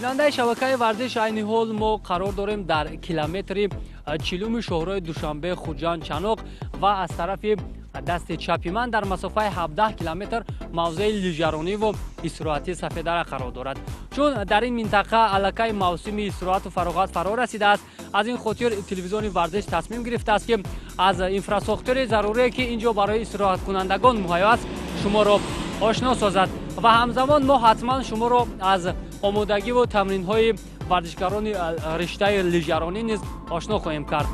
бинандаи шабакаи варзиш айни ҳол мо қарор дорем дар километри 40 шоҳрои Душанбе Хуҷанд Чаноқ ва аз тарафи дасти чапи ман дар масофаи 17 километр мавзеи лижарониву истироҳати Сафедара қарор дорад. Чун дар ин минтақа аллакай мавсими истироҳату фароғат фаро расидааст, аз ин хотир телевизиони варзиш тасмим гирифтааст ки аз инфраструктури зарурие ки инҷо барои истироҳаткунандагон муҳайё аст шуморо ошно созад ва ҳамзамон мо ҳатман шуморо аз омодагиву тамринҳои варзишгарони риштаи лижаронӣ низ ошно хоҳем кард.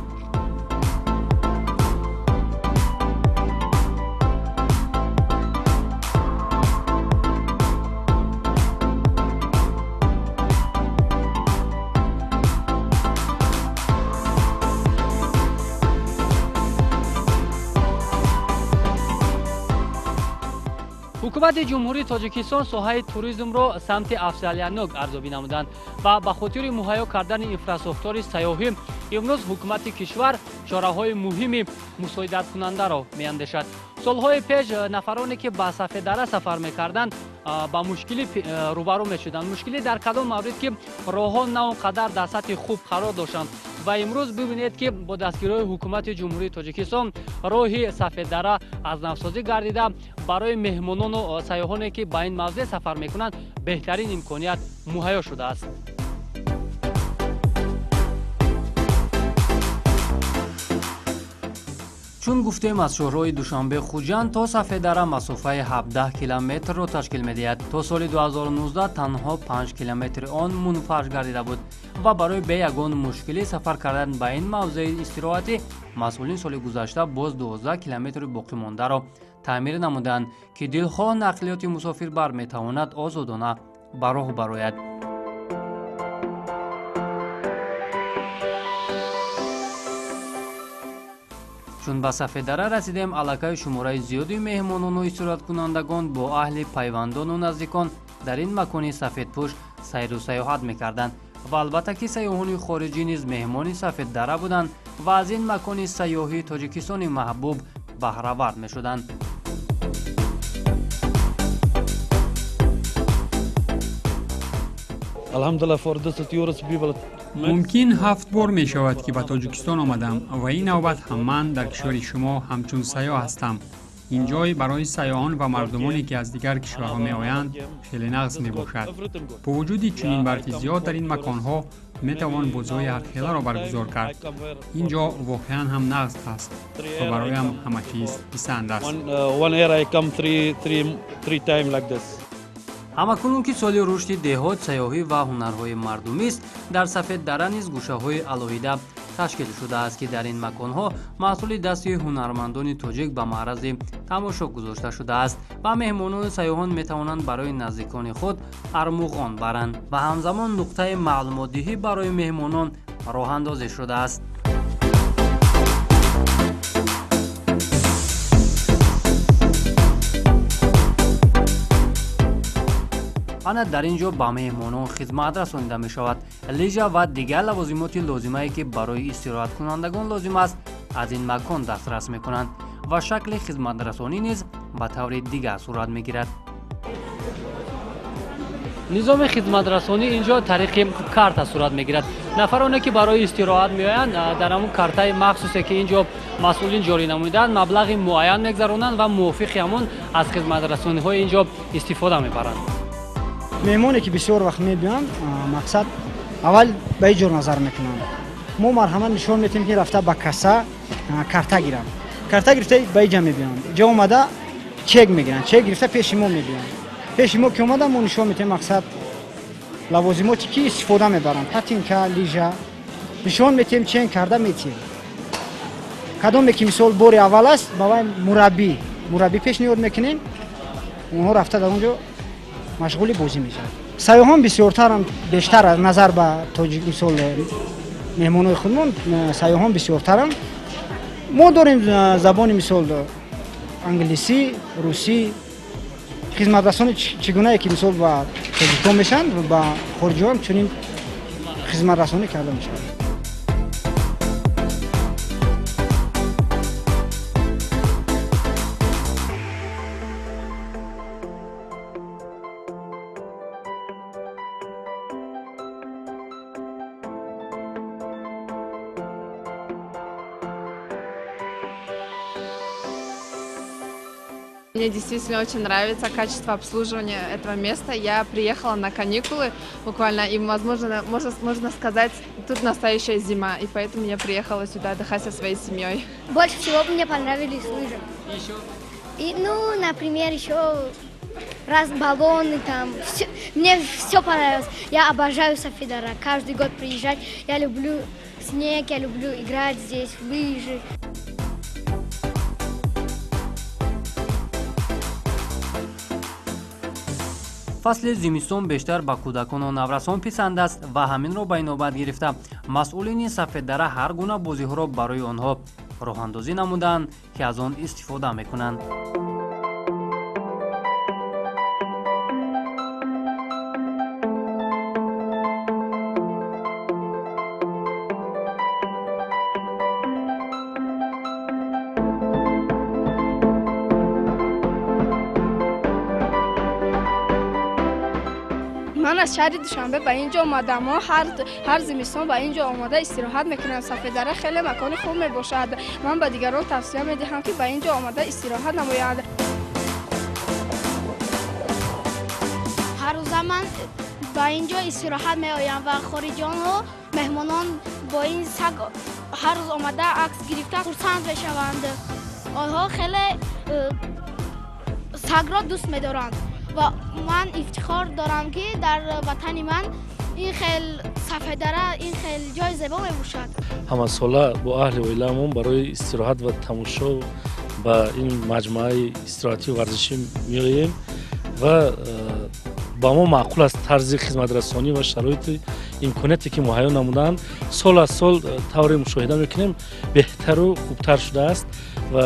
ҳукумати ҷумҳурии Тоҷикистон соҳаи туризмро самти афзалиятнок арзёбӣ намуданд ва ба хотири муҳайё кардани инфраструктури сайёҳӣ имрӯз ҳукумати кишвар чораҳои муҳими мусоидаткунандаро меандешад. солҳои пеш нафароне ки ба Сафедара сафар мекарданд ба мушкилӣ рӯбарӯ мешуданд. Мушкилӣ дар кадом маврид ки роҳҳо на он қадар дар сатҳи хуб қарор доштанд ва имрӯз бибинед ки бо дастгириҳои ҳукумати ҷумҳурии Тоҷикистон роҳи Сафедара аз навсозӣ гардида барои меҳмонону сайёҳоне ки ба ин мавзеъ сафар мекунанд беҳтарин имконият муҳайё шудааст. чун гуфтем аз шоҳрои Душанбе Хуҷанд то Сафедара масофаи 17 километрро ташкил медиҳад. То соли 2019 танҳо 5 километри он мунфарш гардида буд ва барои бе ягон мушкилӣ сафар кардан ба ин мавзеи истироҳатӣ масъулин соли гузашта боз 12 километри боқимондаро таъмир намуданд ки дилхоҳ нақлиёти мусофирбар метавонад озодона ба роҳ барояд. чун ба Сафедара расидем, аллакай шумораи зиёди меҳмонону истироҳаткунандагон бо аҳли пайвандону наздикон дар ин макони сафедпӯш сайру сайёҳат мекарданд ва албатта ки сайёҳони хориҷӣ низ меҳмони Сафедара буданд ва аз ин макони сайёҳии Тоҷикистони маҳбуб баҳравард мешуданд. мумкин 7 бор мешавад ки ба Тоҷикистон омадам ва ин навбат ҳам ман дар кишвари шумо ҳамчун сайёҳ ҳастам. ин ҷой барои сайёҳон ва мардумоне ки аз дигар кишварҳо меоянд хеле нағз мебошад. бо вуҷуди чунин барфи зиёд дар ин маконҳо метавон бозиҳои ҳақиқиро баргузор кард. ин ҷо воқеан ҳам нағз аст ва бароям ҳама чиз писанд аст. ҳамакунун ки соли рушди деҳот, сайёҳӣ ва ҳунарҳои мардумист, дар Сафедара низ гӯшаҳои алоҳида ташкил шудааст ки дар ин маконҳо маҳсули дасти ҳунармандони тоҷик ба маърази тамошо гузошта шудааст ва меҳмонону сайёҳон метавонанд барои наздикони худ армуғон баранд ва ҳамзамон нуқтаи маълумотдиҳӣ барои меҳмонон роҳандозӣ шудааст. ана дар ин ҷо ба меҳмонон хизмат расонида мешавад. лижа ва дигар лавозимоти лозимае ки барои истироҳаткунандагон лозим аст аз ин макон дастрас мекунанд ва шакли хизматрасонӣ низ ба таври дигар сурат мегирад. низоми хизматрасонӣ инҷо тариқи карта сурат мегирад. нафароне ки барои истироҳат меоянд дар ҳамун картаи махсусе ки инҷо масъулин ҷорӣ намуданд маблағи муайян мегзаронанд ва мувофиқи ҳамон аз хизматрасониҳои инҷо истифода мебаранд. меҳмоне ки бисёр вақт мебиёнд мақсад аввал ба ин ҷо назар мекунанд. мо марҳамат нишон метиҳем ки рафта ба касса карта гиранд. карта гирифта ба ин ҷо мебиёнд. ҷо омада чек мегиранд. чек гирифта пеши мо мебиёнд. пеши мо ки омада мо нишон метиҳем мақсад лавозимоте ки истифода мебаранд. ҳатинка, лижа нишон метиҳем чен карда метиҳем. кадоме ки мисол бори аввал аст ба вай мураббӣ пешниҳод мекунем. онҳо рафта дар он ҷо машғули бозӣ мешавад. сайёҳон бисёртаранд, бештар аз назар ба тоҷик мисол меҳмонои худмон сайёҳон бисёртаранд. мо дорем забони мисол англисӣ, русӣ, хизматрасони чӣ гунае ки мисол ба Тоҷикистон мешаванд ба хориҷиҳо ҳам чунин хизматрасонӣ карда мешавад. Мне действительно очень нравится качество обслуживания этого места. Я приехала на каникулы буквально, и, возможно, можно сказать, тут настоящая зима, и поэтому я приехала сюда отдыхать со своей семьей. Больше всего мне понравились лыжи. Еще? И, ну, например, еще раз баллоны там. Мне все понравилось. Я обожаю Софидара. Каждый год приезжать. Я люблю снег, я люблю играть здесь в лыжи. фасли зимистон бештар ба кӯдакону наврасон писанд аст ва ҳаминро ба инобат гирифта масъулини сафеддара ҳар гуна бозиҳоро барои онҳо роҳандозӣ намуданд ки аз он истифода мекунанд. من از شهر دوشنبه به اینجا اومدم و هر زمستان به اینجا آماده استراحت میکنم. سفیددره خیلی مکان خوب میباشد. من به دیگران توصیه میدهم که به اینجا آماده استراحت نمایند. هر روز من به اینجا استراحت میآیم و خارجیان و مهمانان با این سگ هر روز آمده عکس گرفته خرسند بشوند. آنها خیلی سگ را دوست میدارند و من افتخار دارم که در وطن من این خیلی سفیددره این خیلی جای زیبا میباشد. ҳама сола бо аҳли оиламон барои истироҳат ва тамошо ба ин маҷмӯаи истироҳатию варзишӣ меоем ва ба мо маъқул аст тарзи хизматрасонӣ ва шароити имконияте ки муҳайё намуданд сол аз сол тавре мушоҳида мекунем беҳтару хубтар шудааст ва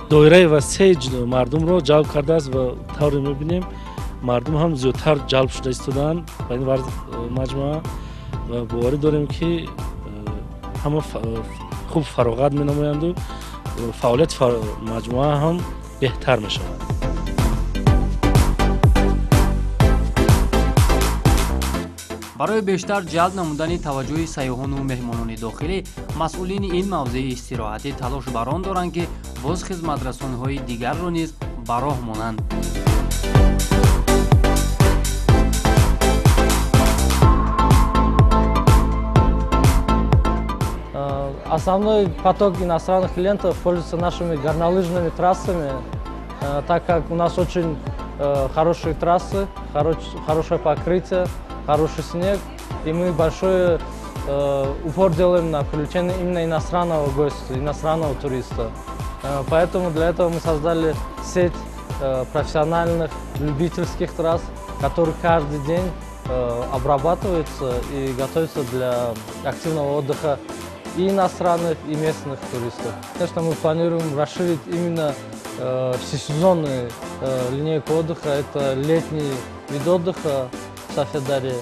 доираи васеъи мардумро ҷалб кардааст ва тавре мебинем мардум ҳам зиёдтар ҷалб шуда истодаанд ба ин маҷмӯа ва боварӣ дорем ки ҳама хуб фароғат менамоянду фаъолияти маҷмӯа ҳам беҳтар мешавад. барои бештар ҷалб намудани таваҷҷӯҳи сайёҳону меҳмонони дохилӣ масъулини ин мавзеи истироҳатӣ талош бар он доранд ки боз хизматрасониҳои дигарро низ ба роҳ монанд. Основной поток иностранных клиентов пользуется нашими горнолыжными трассами, так как у нас очень хорошие трассы, хорошее покрытие, хороший снег, и мы большой упор делаем на привлечение именно иностранного гостя, иностранного туриста. Поэтому для этого мы создали сеть профессиональных любительских трасс, которые каждый день обрабатываются и готовятся для активного отдыха и иностранных, и местных туристов. Конечно, мы планируем расширить именно всесезонную линейку отдыха. Это летний вид отдыха в Софидаре.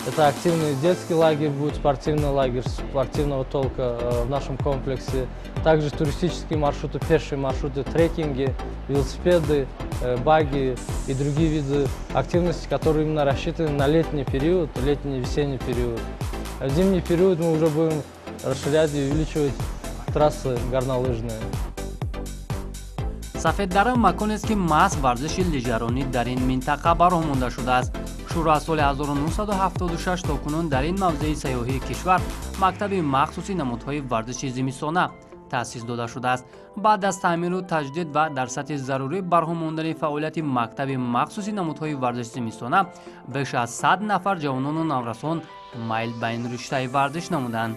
Это активный детский лагерь, будет спортивный лагерь спортивного толка в нашем комплексе. Также туристические маршруты, пешие маршруты, трекинги, велосипеды, баги и другие виды активности, которые именно рассчитаны на летний период, летний весенний период. В зимний период мы уже будем расширять и увеличивать трассы горнолыжные. сафеддара маконест ки маҳз варзиши лижаронӣ дар ин минтақа бароҳ монда шудааст. шӯро аз соли 1976 то кунун дар ин мавзеи сайёҳии кишвар мактаби махсуси намудҳои варзиши зимистона таъсис дода шудааст. баъд аз таъмиру таҷдид ва дар сатҳи зарурӣ барҳо мондани фаъолияти мактаби махсуси намудҳои варзиши зимистона беш аз 100 нафар ҷавонону наврасон майл ба ин риштаи варзиш намуданд.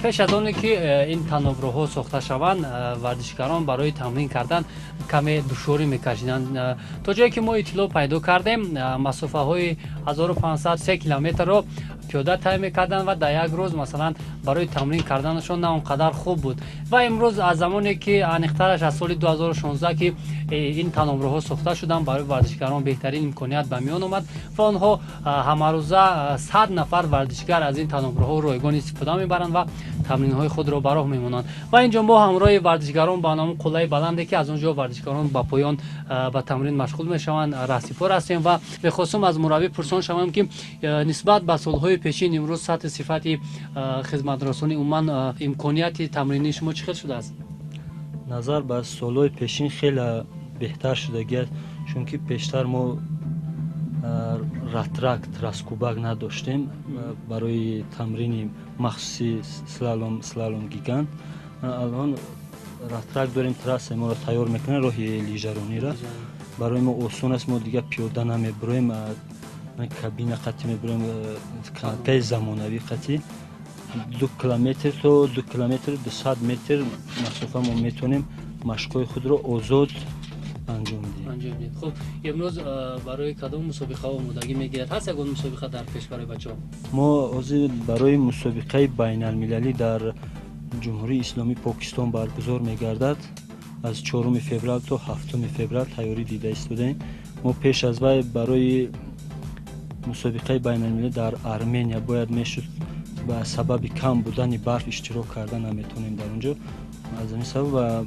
пеш аз оне ки ин таноброҳҳо сохта шаванд варзишгарон барои тамрин кардан каме душворӣ мекашиданд. То ҷое ки мо иттилоъ пайдо кардем масофаҳои 1503 километрро پیاده طی میکردن و در یک روز مثلا برای تمرین کردنشون نه اونقدر خوب بود و امروز از زمانی که انیخترش از سال 2016 که این تنمروها ساخته شدن برای ورزشکاران بهترین امکانیت به میان اومد و آنها همه روزه 100 نفر ورزشکار از این تنمروها رایگان استفاده میبرند و تمرین های خود را براه میمونند و اینجا ما همراه ورزشکاران با نام قله بلنده که از اونجا ورزشکاران با پایان به تمرین مشغول میشوند رهسپار هستیم و به خصوص از مربی پرسان شوم که نسبت به سالهای پیشین امروز سطح صفت خدمت رسانی عموما امکانیت تمرینی شما چقدر شده است؟ نظر به سالهای پیشین خیلی بهتر شده گشت چون که پیشتر ما راترک تراسکوبک نداشتیم برای تمرین مخصوصی سلالوم گیگانت الان راترک داریم تراس ما را تیار میکنه راهی لیژرانی را برای ما آسان است ما دیگه پیاده نمیبریم کابین قطعی میبریم کاناپه زمانوی قطعی 2 کیلومتر تا 2 کیلومتر 200 متر مسافه ما میتونیم مشقای خود را آزاد انجام دهیم. خب امروز برای کدام مسابقه آمادگی میگیرد؟ هست یگان مسابقه در پیش برای بچه‌ها؟ ما برای مسابقه بین المللی در جمهوری اسلامی پاکستان برگزار میگردد از 4 فوریه تا 7 فوریه تیاری دیده ایستادیم. ما پیش از وی برای مسابقه بین المللی در ارمنیا باید میشد به سبب کم بودن برف اشتراک کردن نمیتونیم در اونجا از این سبب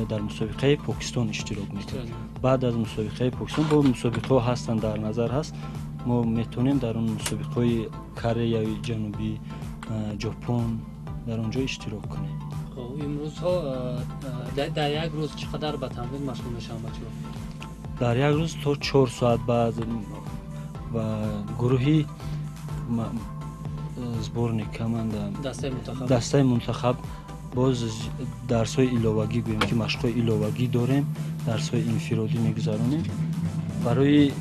در مسابقه پاکستان اشتراک میکنیم. بعد از مسابقه پاکستان با مسابقه هستن در نظر هست ما میتونیم در اون مسابقه کره جنوبی ژاپن در اونجا اشتراک کنیم. خب امروز ها در یک روز چقدر به تمرین مشغول میشن بچه‌ها؟ در یک روز تا 4 ساعت بعد و گروهی зборник команда дастаи мунтахаб боз дарсҳои иловагӣ гӯем ки машқҳои иловагӣ дорем дарсҳои инфиродӣ мегузаронем барои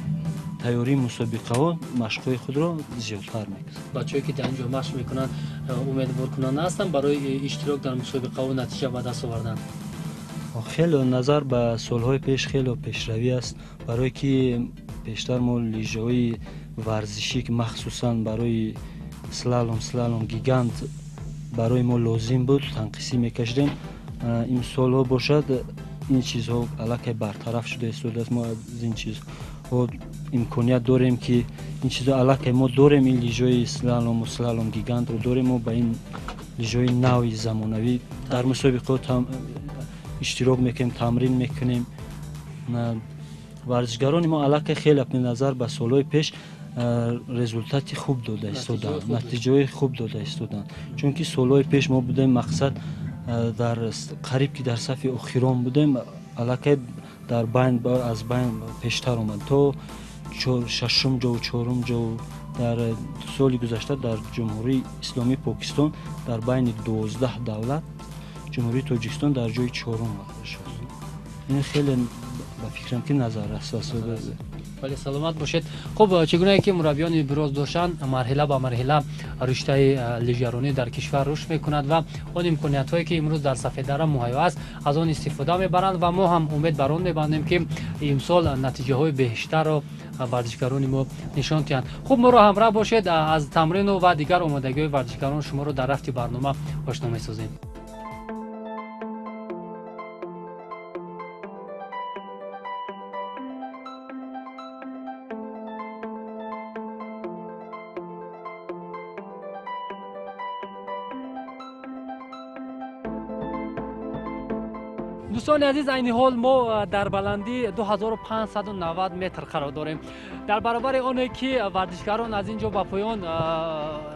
тайёрии мусобиқаҳо машқҳои худро зиёдтар мекунем. бачаҳое ки дар инҷо машқ мекунанд умедворкунанда ҳастанд барои иштирок дар мусобиқаҳо натиҷа ба даст овардан? хеле назар ба солҳои пеш хеле пешравӣ аст барое ки пештар мо лижаҳои варзишӣ ки махсусан барои слалом гигант барои мо лозим буд танқисӣ мекашидем. ин солҳо бошад ин чизҳо аллакай бартараф шуда истодааст. мо аз ин чизҳо имконият дорем ки ин чизҳо аллакай мо дорем ин лижаҳои слалом гигантро дорем. мо ба ин лижаҳои нави замонавӣ дар мусобиқаҳо иштирок мекунем тамрин мекунем. варзишгарони мо аллакай хеле назар ба солҳои пеш результати хуб дода истоданд натиҷаҳои хуб дода истоданд чунки солҳои пеш мо будем мақсад дар қариб ки дар сафи охирон будем аллакай дар байн аз байн пештар омад то 6-ум ҷо 4-ум ҷо дар соли гузашта дар ҷумҳурии исломии покистон дар байни 12 давлат ҷумҳурии тоҷикистон дар ҷои 4-ум шуд. ин хеле ба фикрам ки назар асосида. ولی سلامت باشید. خب چگونه که مربیان بروز داشتن مرحله به مرحله رشته لیژرانی در کشور رشد میکند و اون امکانیت هایی که امروز در صفحه در مهیا است از آن استفاده میبرند و ما هم امید بر آن میبندیم که امسال نتیجه های بهتر را ورزشکاران ما نشان دهند. خب ما را همراه باشید از تمرین و دیگر آمادگی ورزشکاران شما را در رفت برنامه آشنا میسازیم. دوستان عزیز این حال ما در بلندی 2590 متر قرار داریم. در برابر آنه که ورزشکاران از اینجا به پایان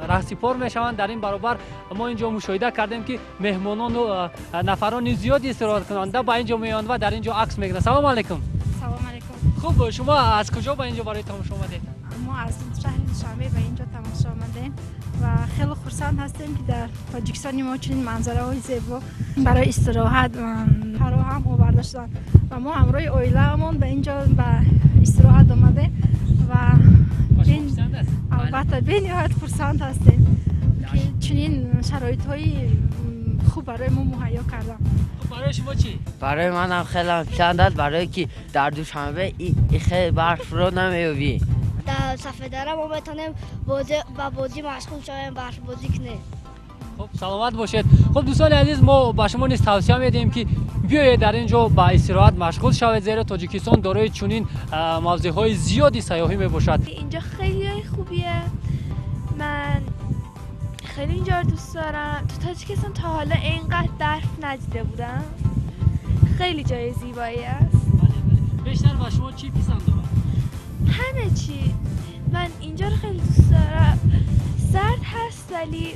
رهسپار میشوند در این برابر ما اینجا مشاهده کردیم که مهمانان و نفران زیادی استراحت کننده با اینجا میآیند و در اینجا عکس میگیرند. سلام علیکم. سلام علیکم. خب شما از کجا به اینجا برای تماشا آمدید؟ ما از شهر شامی به اینجا تماشا آمدیم و خیلی خرسند هستیم که در تاجیکستان ما چنین منظره های زیبا برای استراحت فراهم آورده شدن و ما همراه اویله‌مون به اینجا به استراحت آمدیم و البته به نهایت خرسند هستیم که چنین شرایط های خوب برای ما مهیا کردن. برای شما چی؟ برای من هم خیلی پسند است برای که در دوشنبه خیلی برف رو نمی‌یابی. در صفحه داره ما بتونیم با بازی مشغول شویم بخش بازی کنیم. خب سلامت باشید. خب دوستان عزیز ما با شما نیز توصیه می‌دهیم که بیایید در اینجا با استراحت مشغول شوید زیرا تاجیکستان دارای چنین موضوعهای زیادی سیاحی میباشد. اینجا خیلی خوبیه. من خیلی اینجا رو دوست دارم. تو تاجیکستان تا حالا اینقدر برف ندیده بودم. خیلی جای زیبایی است. بیشتر با شما چی پسند آمد؟ همه چی. من اینجا رو خیلی دوست دارم. سرد هست ولی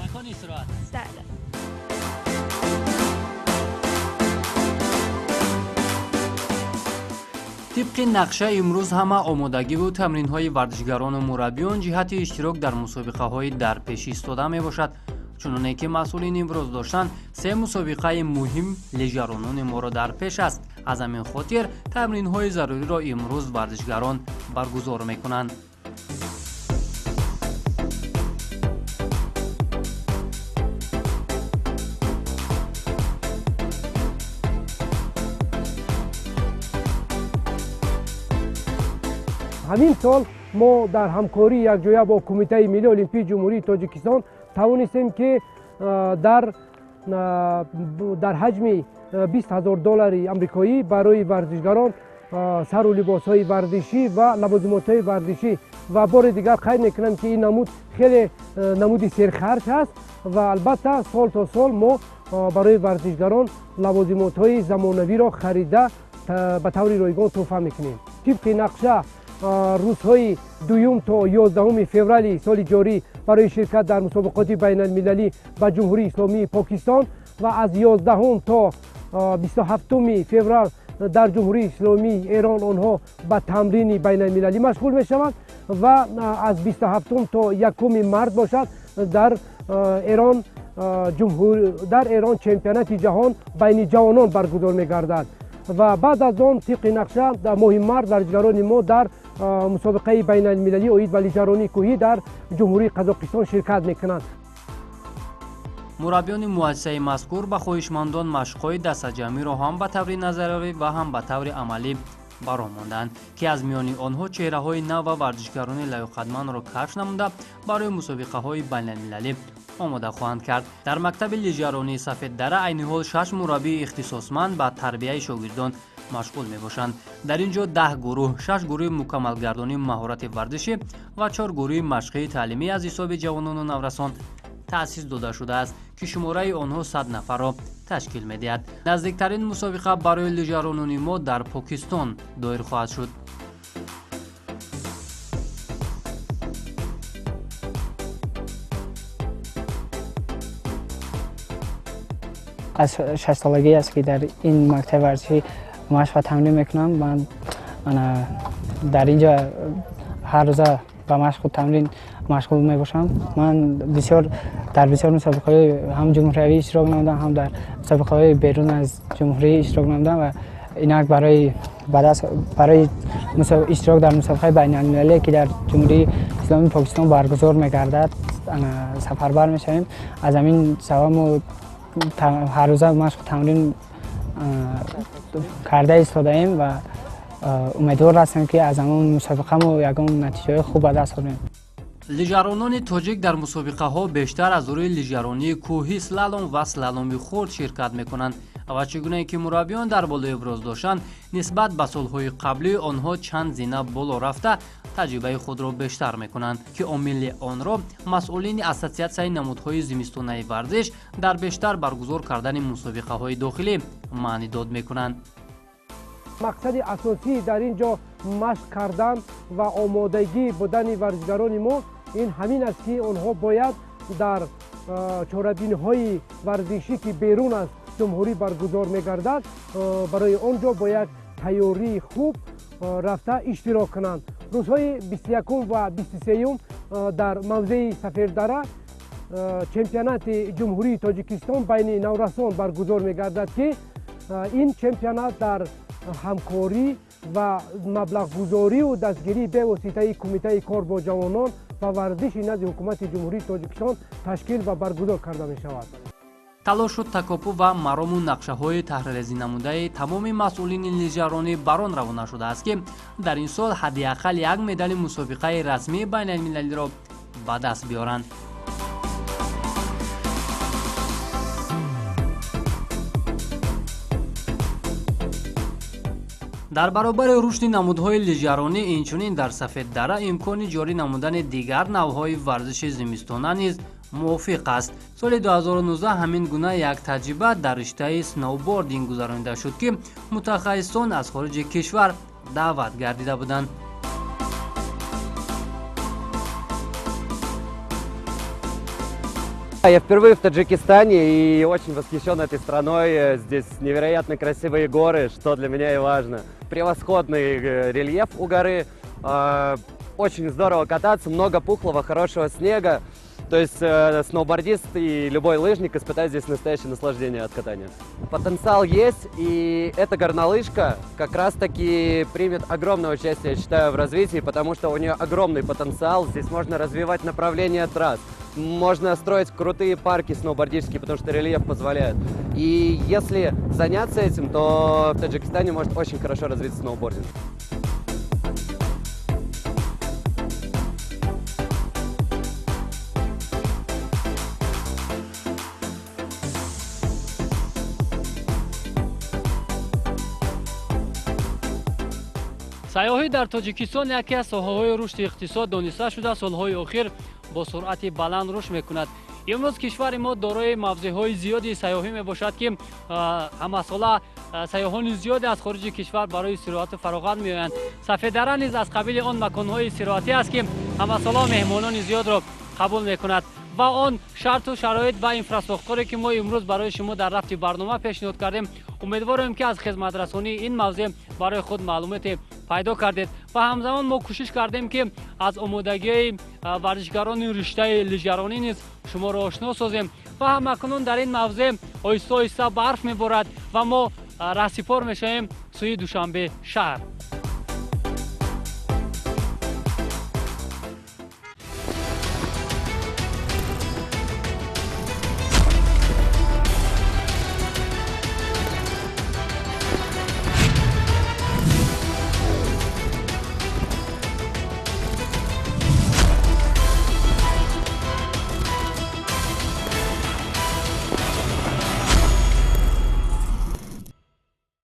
مکان استراحت است. بله. طبق نقشه امروز همه آمادگی و تمرین‌های ورزشگران و مربیان جهت اشتراک در مسابقه‌های در پیش ایستاده میباشد. چنانه که مسئولین امروز داشتند 3 مسابقه مهم لیژرانان ما را در پیش است. از همین خاطر تمرین‌های ضروری را امروز ورزشگران برگزار میکنند. همین سال ما در همکاری یکجایی با کمیته ملی المپیک جمهوری تاجیکستان توانستیم که در حجم $20,000 آمریکایی برای ورزشگران سر و لباس‌های ورزشی و لوازمات‌های ورزشی و بار دیگر خیر می‌کنم که این نمود خیلی نمودی سرخرج است و البته سال تا سال ما برای ورزشگران لوازمات‌های زمانوی را خریده به طور رایگان تحفه می‌کنیم. طبق نقشه روزهای 2 تا 11 فوریه سال جاری برای شرکت در مسابقات بین المللی به جمهوری اسلامی پاکستان و از 11 تا 27 فوریه در جمهوری اسلامی ایران آنها به تمرین بین المللی مشغول می شوند و از 27 تا 1 مارس باشد در ایران چمپیونات جهان بین جوانان برگزار می گردد و بعد از آن طبق نقشه در ماه مارس ورزشگران ما در مسابقه بین المللی اوید و لیژرانی کوهی در جمهوری قزاقستان شرکت میکنند. مربیان مؤسسه مذکور به خواهشمندان مشق‌های دسته‌جمعی را هم به طور نظری و هم به طور عملی برآمدند که از میان آنها چهره‌های نو و ورزشگران لایق‌قدرمند را کشف نموده برای مسابقه‌های بین المللی آماده خواهند کرد. در مکتب لیژرانی سفید دره عین حال 6 مربی اختصاصمند به تربیت شاگردان مشغول می باشند. در اینجا 10 گروه، 6 گروه مکمل گردانی مهارت ورزشی و 4 گروه مشقی تعلیمی از حساب جوانان و نورسان تأسیس داده شده است که شماره آنها 100 نفر را تشکیل می دهد. نزدیکترین مسابقه برای لیژرانان ما در پاکستان دایر خواهد شد. از 6 سالگی است که در این مکتب ورزشی مشق و تمرین میکنم. من در اینجا هر روز با مشق و تمرین مشغول می باشم. من در بسیار مسابقه هم جمهوری اشتراک نمودم، هم در مسابقه بیرون از جمهوری اشتراک نمودم و اینک برای اشتراک در مسابقه بین المللی که در جمهوری اسلامی پاکستان برگزار میگردد سفربر میشویم. از همین سبب ما هر روز مشق و تمرین کرده ایستاده ایم و امیدوار هستم که از همون مسابقه ما یکم نتیجه خوب به دست آوریم. لیژرانان تاجیک در مسابقه ها بیشتر از روی لیژرانی کوهی، سلالوم و سلالوم خرد شرکت میکنند و چگونه که مربیان در بالا ابراز داشتند نسبت به سالهای قبلی آنها چند زینه بالا رفته تجربه خود را بیشتر میکنند که عامل آن را مسئولین اساسیاسیون نمودهای زمستانه ورزش در بیشتر برگزار کردن مسابقه های داخلی معنی داد میکنند. مقصد اساسی در اینجا مشق کردن و آمادگی بودن ورزشگران ما این همین است که آنها باید در چاره‌بینی‌های ورزشی که بیرون از جمهوری برگزار می‌گردد برای آنجا باید تیاری خوب رفته اشتراک کنند. روزهای 21 و 23 در موضع سفیردره چمپیونات جمهوری تاجیکستان بین نورسان برگزار می‌گردد که این چمپیونات در همکاری و مبلغ گذاری و دستگیری به واسطه کمیته کار با جوانان و ورزش نزد حکومت جمهوری تاجیکستان تشکیل و برگزار کرده می شود. талошу такопу ва мароmu нақшаҳои таҳриррезӣ намудаи тамоми масъулини лижаронӣ бар он равона шудааст ки дар ин сол ҳаддиақал як медали мусобиқаи расмии байналмилалиро ба даст биёранд. дар баробари рушди намудҳои лижаронӣ инчунин дар Сафеддара имкони ҷорӣ намудани дигар навъҳои варзиши зимистона низ мувофиқ аст. соли 2019 ҳамин гуна як таҷриба дар риштаи сноубординг гузаронида шуд ки мутахассисон аз хориҷи кишвар даъват гардида буданд. Я впервые в Таджикистане и очень восхищен этой страной. Здесь невероятно красивые горы, что для меня и важно. Превосходный рельеф у горы. Очень здорово кататься, много пухлого, хорошего снега. То есть сноубордист и любой лыжник испытает здесь настоящее наслаждение от катания. Потенциал есть, и эта горнолыжка как раз-таки примет огромное участие, я считаю, в развитии, потому что у нее огромный потенциал. Здесь можно развивать направление трасс. Можно строить крутые парки сноубордические, потому что рельеф позволяет. И если заняться этим, то в Таджикистане может очень хорошо развиться сноубординг. сайёҳӣ дар Тоҷикистон яке аз соҳаҳои рушди иқтисод дониста шуда солҳои охир бо суръати баланд рушд мекунад. имрӯз кишвари мо дорои мавзеъҳои зиёди сайёҳӣ мебошад ки ҳамасола сайёҳони зиёде аз хориҷи кишвар барои истироҳату фароғат меоянд. Сафеддара низ аз қабили он маконҳои истироҳатӣ аст ки ҳамасола меҳмонони зиёдро қабул мекунад ва он шарту шароит ва инфраструктуре ки мо имрӯз барои шумо дар рафти барнома пешниҳод кардем, умедворем ки аз хизматрасонии ин мавзеъ барои худ маълумоте пайдо кардед ва ҳамзамон мо кӯшиш кардем ки аз омодагии варзишгарони риштаи лижаронӣ низ шуморо ошно созем ва ҳамакунун дар ин мавзеъ оҳиста оҳиста барф меборад ва мо раҳсипор мешавем сӯи Душанбе шаҳр.